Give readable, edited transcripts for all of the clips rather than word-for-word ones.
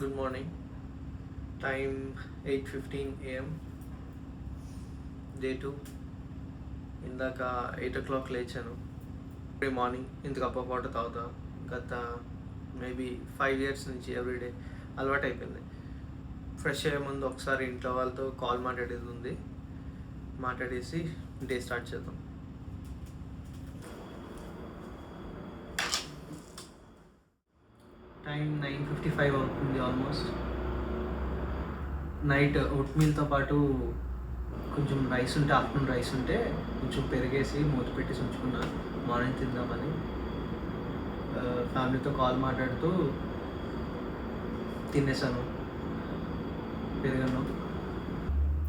Good morning. Time 8:15 a.m. Day 2. ఇందాక 8 o'clock లేచాను. Every morning ఇంత కప్ ఆఫ్ వాటర్ తాగుతా. గత మేబీ 5 years నుంచి ఎవ్రీడే అలవాటు అయిపోయింది. ఫ్రెష్ అయ్యే ముందు ఒకసారి ఇంట్లో వాళ్ళతో కాల్ మాట్లాడేది ఉంది. మాట్లాడేసి డే స్టార్ట్ చేద్దాం. టైం 9:55 అవుతుంది ఆల్మోస్ట్. నైట్ ఓట్ మీల్తో పాటు కొంచెం రైస్ ఉంటే, ఆఫ్టర్నూన్ రైస్ ఉంటే కొంచెం పెరిగేసి మూత పెట్టేసి ఉంచుకున్నా మార్నింగ్ తిందామని. ఫ్యామిలీతో కాల్ మాట్లాడుతూ తినేసాను పెరుగన్నం.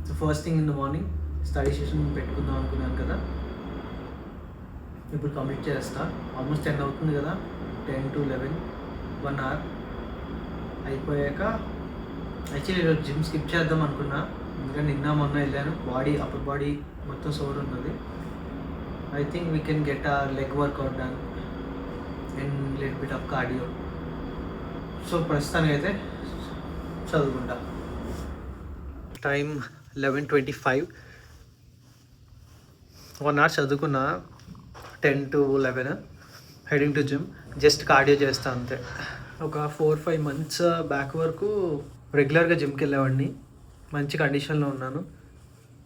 So first thing in the morning study session పెట్టుకుందాం అనుకున్నాను కదా, ఇప్పుడు కంప్లీట్ చేస్తా. ఆల్మోస్ట్ 10 అవుతుంది కదా, 10 to 11, 1 hour అయిపోయాక యాక్చువల్లీ ఈరోజు జిమ్ స్కిప్ చేద్దాం అనుకున్నా, ఎందుకంటే నిన్న మొన్న వెళ్ళాను. అప్పర్ బాడీ మొత్తం సోర్ ఉన్నది. I think we can get a leg workout done and little bit of cardio. So ప్రస్తుతానికి అయితే చదువుకుంటా. టైం 11:25. 1 hour చదువుకున్నా. 10 to 11 heading to gym. Just cardio చేస్తా అంతే. ఒక 4-5 months బ్యాక్ వరకు రెగ్యులర్గా జిమ్కి వెళ్ళేవాడిని, మంచి కండిషన్లో ఉన్నాను.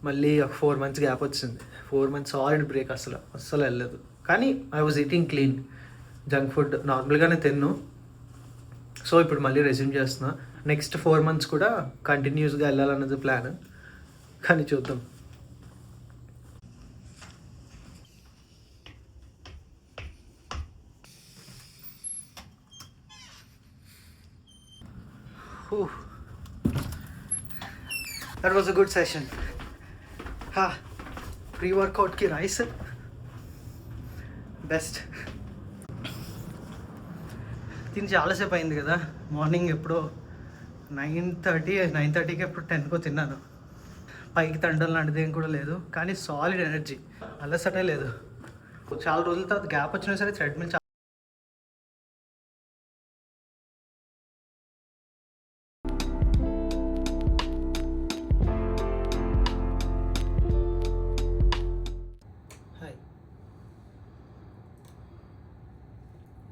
మళ్ళీ ఒక 4 months గ్యాప్ వచ్చింది. 4 months సాలిడ్ బ్రేక్, అస్సలు వెళ్ళలేదు. కానీ I was eating clean, junk food నార్మల్గానే తిన్ను. సో ఇప్పుడు మళ్ళీ రెజ్యూమ్ చేస్తున్నా. నెక్స్ట్ 4 months కూడా కంటిన్యూస్గా వెళ్ళాలన్నది ప్లాన్, కానీ చూద్దాం. That was a good session. Pre-workout ki rice best. తిని చాలాసేపు అయింది కదా. మార్నింగ్ ఎప్పుడో 9:30కి ఎప్పుడు 10కి తిన్నాను. పైకి తండం లాంటిది ఏం కూడా లేదు, కానీ సాలిడ్ ఎనర్జీ, అలసటే లేదు. చాలా రోజుల తర్వాత గ్యాప్ వచ్చినా సరే థ్రెడ్మిల్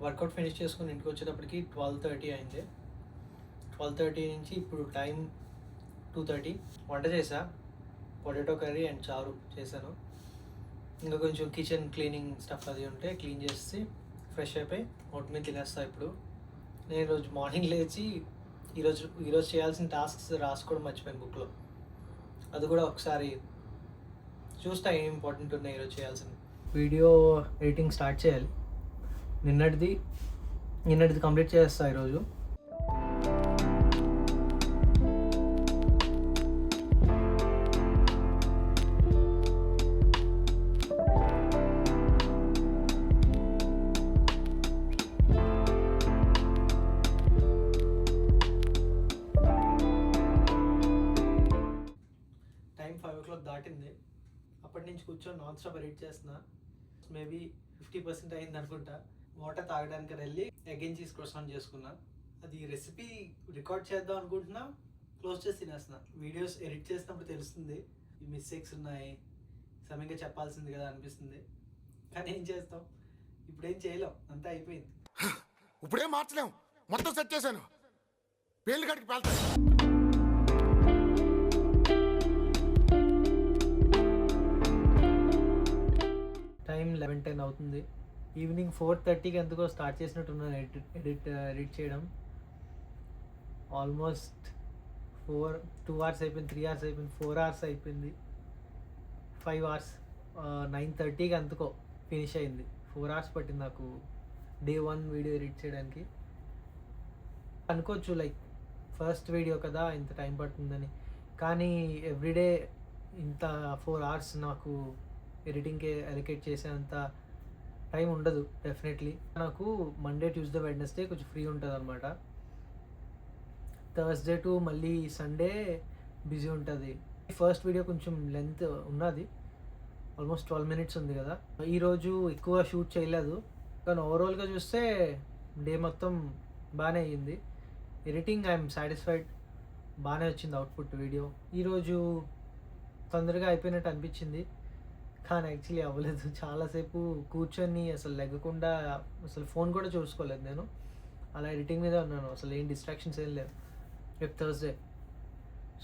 వర్కౌట్ ఫినిష్ చేసుకుని ఇంటికి వచ్చేటప్పటికి 12:30 అయింది. 12:30 నుంచి ఇప్పుడు టైం 2:30. వంట చేసా, పొటాటో కర్రీ అండ్ చారు చేశాను. ఇంకా కొంచెం కిచెన్ క్లీనింగ్ స్టఫ్ అది ఉంటే క్లీన్ చేసి ఫ్రెష్ అయిపోయి ఓట్ మీద తినేస్తా. ఇప్పుడు నేను ఈరోజు మార్నింగ్ లేచి ఈరోజు చేయాల్సిన టాస్క్స్ రాసుకోవడం మర్చిపోయాను బుక్లో. అది కూడా ఒకసారి చూస్తా ఏం ఇంపార్టెంట్ ఉన్నాయి ఈరోజు చేయాల్సింది. వీడియో ఎడిటింగ్ స్టార్ట్ చేయాలి. నిన్నటిది కంప్లీట్ చేస్తా ఈరోజు. టైం 5 o'clock దాటింది. అప్పటి నుంచి కూర్చొని నాన్ స్టాప్ ఎడిట్ చేస్తున్నా. మేబీ 50% అయింది అనుకుంటా. వాటర్ తాగడానికి వెళ్ళి ఎగ్ అండ్ చీజ్ క్రోసాన్ చేసుకున్నా. అది రెసిపీ రికార్డ్ చేద్దాం అనుకుంటున్నా, క్లోజ్ చేసి తినేస్తున్నా. వీడియోస్ ఎడిట్ చేసినప్పుడు తెలుస్తుంది ఈ మిస్టేక్స్ ఉన్నాయి, సమయంగా చెప్పాల్సింది కదా అనిపిస్తుంది. కానీ ఏం చేస్తాం, ఇప్పుడేం చేయలేం, అంతా అయిపోయింది. ఇప్పుడేం మార్చలేం, మొత్తం సెట్ చేశాను. పేర్లు గడికి పేల్తాయి. టైం 11:10 అవుతుంది. ఈవినింగ్ 4:30కి ఎందుకో స్టార్ట్ చేసినట్టున్నాను ఎడిట్ చేయడం. ఆల్మోస్ట్ 2 hours అయిపోయింది, 3 hours అయిపోయింది, 4 hours అయిపోయింది, 5 hours. 9:30కి ఎందుకో ఫినిష్ అయింది. 4 hours పట్టింది నాకు డే 1 వీడియో ఎడిట్ చేయడానికి. అనుకోవచ్చు లైక్ ఫస్ట్ వీడియో కదా ఇంత టైం పడుతుందని, కానీ ఎవ్రీడే ఇంత 4 hours నాకు ఎడిటింగ్కి అలొకేట్ చేసేంత టైం ఉండదు డెఫినెట్లీ. నాకు మండే, ట్యూస్డే, వెడ్నెస్డే కొంచెం ఫ్రీ ఉంటుంది అనమాట. థర్స్డే టు మళ్ళీ సండే బిజీ ఉంటుంది. ఫస్ట్ వీడియో కొంచెం లెంత్ ఉన్నది, ఆల్మోస్ట్ 12 minutes ఉంది కదా. ఈరోజు ఎక్కువ షూట్ చేయలేదు, కానీ ఓవరాల్గా చూస్తే డే మొత్తం బాగానే అయ్యింది. ఎడిటింగ్ ఐఎమ్ సాటిస్ఫైడ్, బాగానే వచ్చింది అవుట్పుట్ వీడియో. ఈరోజు తొందరగా అయిపోయినట్టు అనిపించింది, కానీ యాక్చువల్లీ అవ్వలేదు. చాలాసేపు కూర్చొని అసలు లెగ్గకుండా అసలు ఫోన్ కూడా చూసుకోలేదు నేను, అలా ఎడిటింగ్ మీద ఉన్నాను. అసలు ఏం డిస్ట్రాక్షన్స్ ఏం లేవు. రేపు థర్స్డే,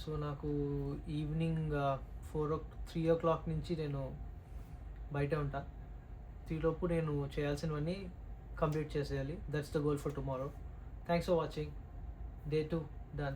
సో నాకు ఈవినింగ్ 3 o'clock నుంచి నేను బయట ఉంటా. 3 లోపు నేను చేయాల్సినవన్నీ కంప్లీట్ చేసేయాలి. That's the goal for tomorrow. Thanks for watching. Day 2 done.